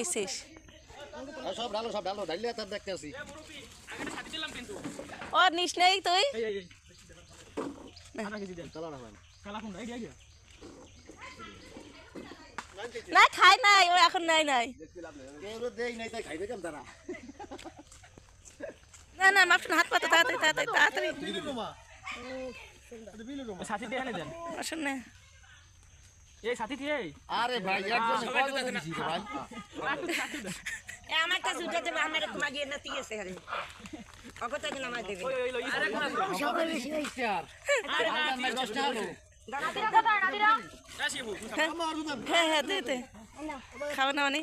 নিছিস সব ঢালো ঢালিয়ে তার দেখতে আসি ও নিস নেই তুই চলো না ভাই না খাই নাই ও এখন নাই নাই কেউ দেই নাই তাই খাইবে কেন তারা না না মাপটুন হাত পাতা তাড়াতাড়ি তাড়াতাড়ি তাড়াতাড়ি সাথী দিয়ে এনে দেন আসুন না এই সাথী দিয়ে আরে ভাই একজন কয়জন দিছি রে ভাই আমার কাছে উঠে যাবে আমার মাগিয়ে নাতি আছে খালি অগত দিন আমার দেবে সবাই বেশি হইছে আর আর না 10 টাকা হলো হ্যাঁ হ্যাঁ দে দে খাওয়া না মানে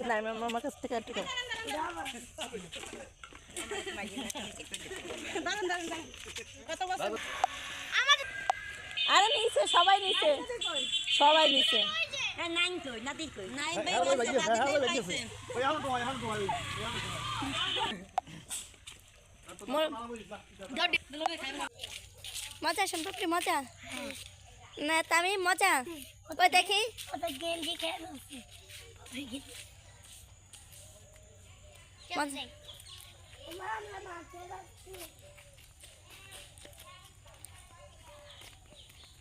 না মামার কাছ থেকে একটু আরে নিচে সবাই নিচে সবাই নিচে নাই কই নাতি কই নাই মজা সম্পর্কে মজা না তামি মজা ওই দেখি ওটা গেঞ্জি খেয়ে